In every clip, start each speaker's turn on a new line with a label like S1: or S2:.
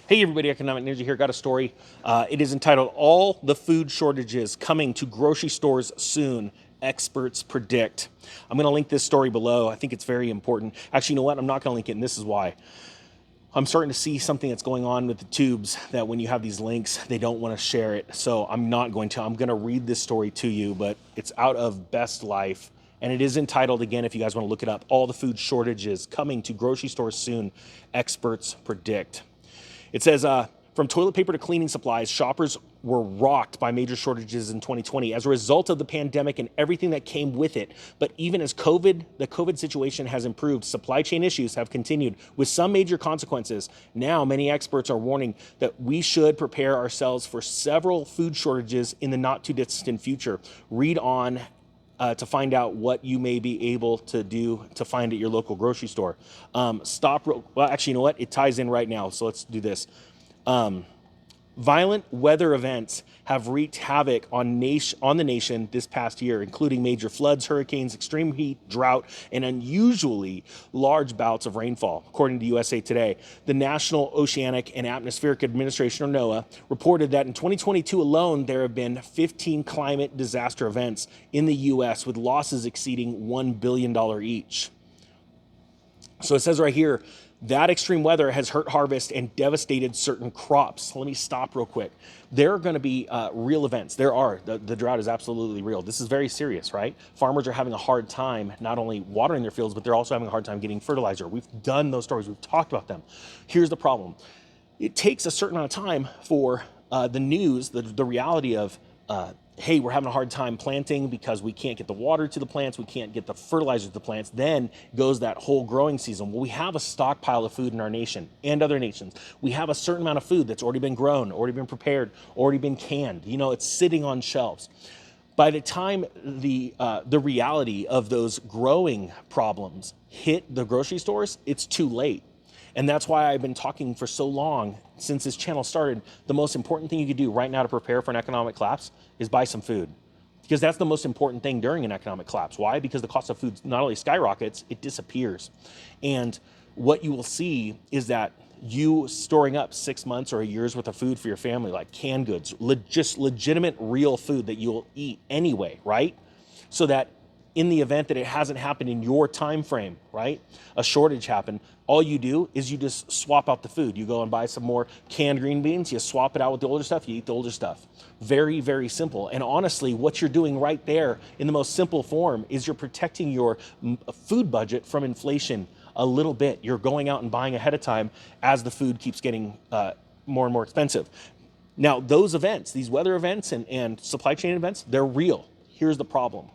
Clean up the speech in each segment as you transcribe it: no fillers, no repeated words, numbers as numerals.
S1: Hey everybody, Economic Ninja here. Got a story. It is entitled All the Food Shortages Coming to Grocery Stores Soon, Experts Predict. I'm going to link this story below. I think it's very important. Actually, you know what? I'm not going to link it, and this is why. I'm starting to see something that's going on with the tubes that when you have these links, they don't want to share it. So I'm not going to. I'm going to read this story to you, but it's out of Best Life. And it is entitled, again, if you guys want to look it up, All the Food Shortages Coming to Grocery Stores Soon, Experts Predict. It says, from toilet paper to cleaning supplies, shoppers were rocked by major shortages in 2020 as a result of the pandemic and everything that came with it. But even as the COVID situation has improved, supply chain issues have continued with some major consequences. Now, many experts are warning that we should prepare ourselves for several food shortages in the not too distant future. Read on to find out what you may be able to do to find at your local grocery store. Well, actually, you know what? It ties in right now. So let's do this. Violent weather events have wreaked havoc on the nation this past year, including major floods, hurricanes, extreme heat, drought, and unusually large bouts of rainfall. According to USA Today, the National Oceanic and Atmospheric Administration, or NOAA, reported that in 2022 alone, there have been 15 climate disaster events in the U.S. with losses exceeding $1 billion each. So it says right here, that extreme weather has hurt harvest and devastated certain crops. Let me stop real quick. There are going to be real events. The drought is absolutely real. This is very serious, right? Farmers are having a hard time not only watering their fields, but they're also having a hard time getting fertilizer. We've done those stories. We've talked about them. Here's the problem. It takes a certain amount of time for the news, the reality of, hey, we're having a hard time planting because we can't get the water to the plants, we can't get the fertilizer to the plants. Then goes that whole growing season. Well, we have a stockpile of food in our nation and other nations. We have a certain amount of food that's already been grown, already been prepared, already been canned. You know, it's sitting on shelves. By the time the reality of those growing problems hit the grocery stores, it's too late. And that's why I've been talking for so long since this channel started. The most important thing you could do right now to prepare for an economic collapse is buy some food. Because that's the most important thing during an economic collapse. Why? Because the cost of food not only skyrockets, it disappears. And what you will see is that you storing up 6 months or a year's worth of food for your family, like canned goods, just legitimate real food that you'll eat anyway, right? So that in the event that it hasn't happened in your time frame, right? A shortage happened. All you do is you just swap out the food. You go and buy some more canned green beans, you swap it out with the older stuff, you eat the older stuff. Very, very simple. And honestly, what you're doing right there in the most simple form is you're protecting your food budget from inflation a little bit. You're going out and buying ahead of time as the food keeps getting more and more expensive. Now, those events, these weather events and supply chain events, they're real. Here's the problem.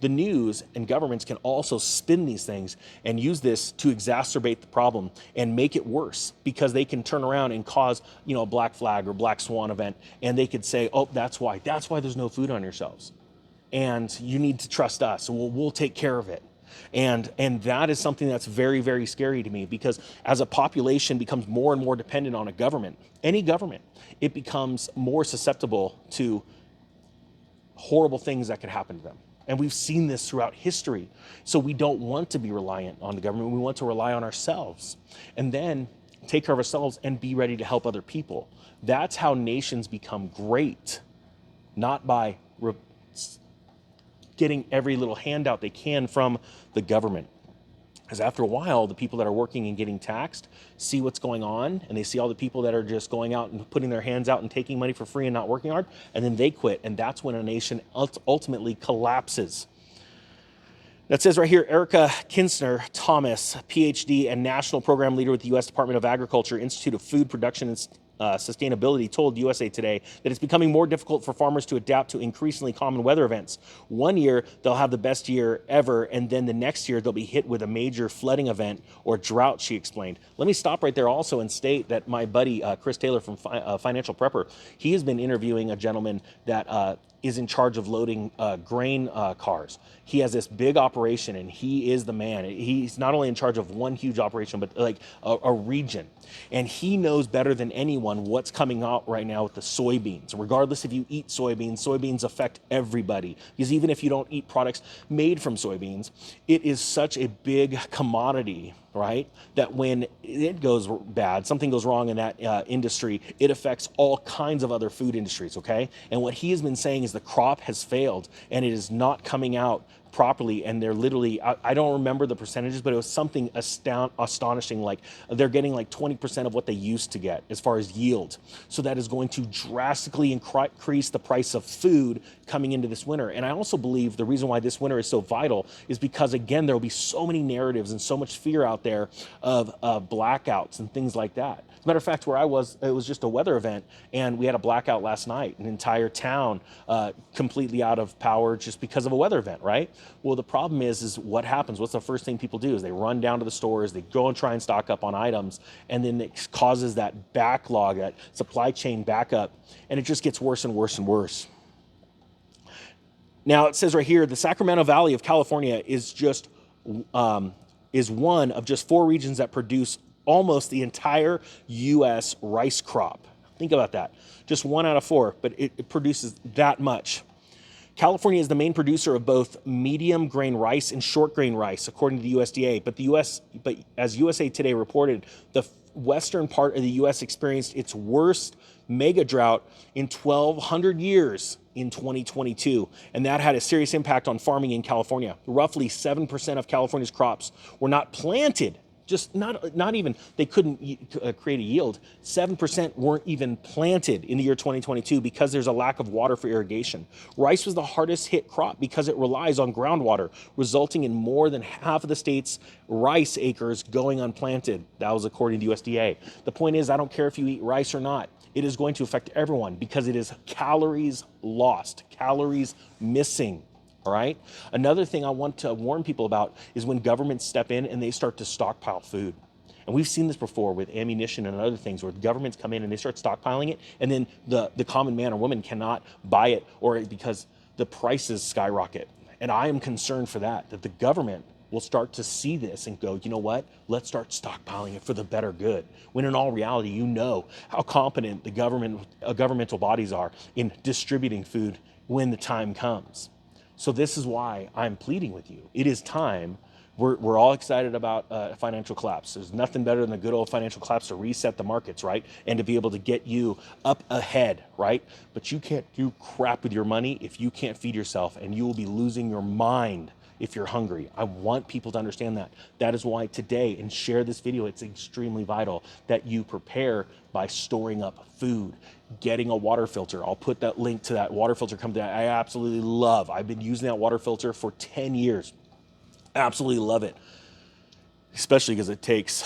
S1: The news and governments can also spin these things and use this to exacerbate the problem and make it worse, because they can turn around and cause, a black flag or black swan event, and they could say, oh, that's why there's no food on your shelves. And you need to trust us, and we'll take care of it. And that is something that's very, very scary to me, because as a population becomes more and more dependent on a government, any government, it becomes more susceptible to horrible things that could happen to them. And we've seen this throughout history. So we don't want to be reliant on the government. We want to rely on ourselves and then take care of ourselves and be ready to help other people. That's how nations become great, not by getting every little handout they can from the government. Because after a while, the people that are working and getting taxed see what's going on, and they see all the people that are just going out and putting their hands out and taking money for free and not working hard, and then they quit. And that's when a nation ultimately collapses. That says right here, Erica Kinsner Thomas, PhD and National Program Leader with the U.S. Department of Agriculture, Institute of Food Production and Sustainability, told USA Today that it's becoming more difficult for farmers to adapt to increasingly common weather events. One year, they'll have the best year ever, and then the next year, they'll be hit with a major flooding event or drought, she explained. Let me stop right there also and state that my buddy, Chris Taylor from Financial Prepper, he has been interviewing a gentleman that is in charge of loading grain cars. He has this big operation, and he is the man. He's not only in charge of one huge operation, but like a region. And he knows better than anyone one, what's coming out right now with the soybeans. Regardless if you eat soybeans, soybeans affect everybody, because even if you don't eat products made from soybeans, it is such a big commodity, right? That when it goes bad, something goes wrong in that industry, it affects all kinds of other food industries, okay? And what he has been saying is the crop has failed and it is not coming out properly, and they're literally, I don't remember the percentages, but it was something astonishing, like they're getting like 20% of what they used to get as far as yield. So that is going to drastically increase the price of food coming into this winter. And I also believe the reason why this winter is so vital is because, again, there will be so many narratives and so much fear out there of blackouts and things like that. As a matter of fact, where I was, it was just a weather event, and we had a blackout last night. An entire town completely out of power just because of a weather event, right? Well, the problem is what happens? What's the first thing people do? Is they run down to the stores, they go and try and stock up on items, and then it causes that backlog, that supply chain backup, and it just gets worse and worse and worse. Now, it says right here, the Sacramento Valley of California is just is one of just 4 regions that produce almost the entire U.S. rice crop. Think about that. Just 1 out of 4, but it produces that much. California is the main producer of both medium grain rice and short grain rice, according to the USDA. But as USA Today reported, the western part of the U.S. experienced its worst mega drought in 1,200 years in 2022, and that had a serious impact on farming in California. Roughly 7% of California's crops were not planted. Just not even, they couldn't create a yield. 7% weren't even planted in the year 2022 because there's a lack of water for irrigation. Rice was the hardest hit crop because it relies on groundwater, resulting in more than half of the state's rice acres going unplanted. That was according to USDA. The point is, I don't care if you eat rice or not. It is going to affect everyone because it is calories lost, calories missing. All right. Another thing I want to warn people about is when governments step in and they start to stockpile food. And we've seen this before with ammunition and other things where governments come in and they start stockpiling it, and then the common man or woman cannot buy it, or because the prices skyrocket. And I am concerned for that the government will start to see this and go, you know what, let's start stockpiling it for the better good. When in all reality, you know how competent the governmental bodies are in distributing food when the time comes. So this is why I'm pleading with you. It is time. We're all excited about financial collapse. There's nothing better than a good old financial collapse to reset the markets, right? And to be able to get you up ahead, right? But you can't do crap with your money if you can't feed yourself, and you will be losing your mind if you're hungry. I want people to understand that. That is why today, and share this video, it's extremely vital that you prepare by storing up food, getting a water filter. I'll put that link to that water filter company that I absolutely love. I've been using that water filter for 10 years. Absolutely love it. Especially because it takes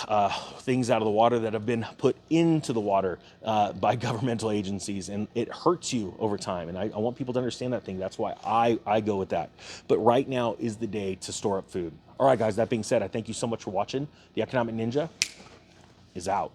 S1: things out of the water that have been put into the water by governmental agencies, and it hurts you over time. And I want people to understand that thing. That's why I go with that. But right now is the day to store up food. All right, guys, that being said, I thank you so much for watching. The Economic Ninja is out.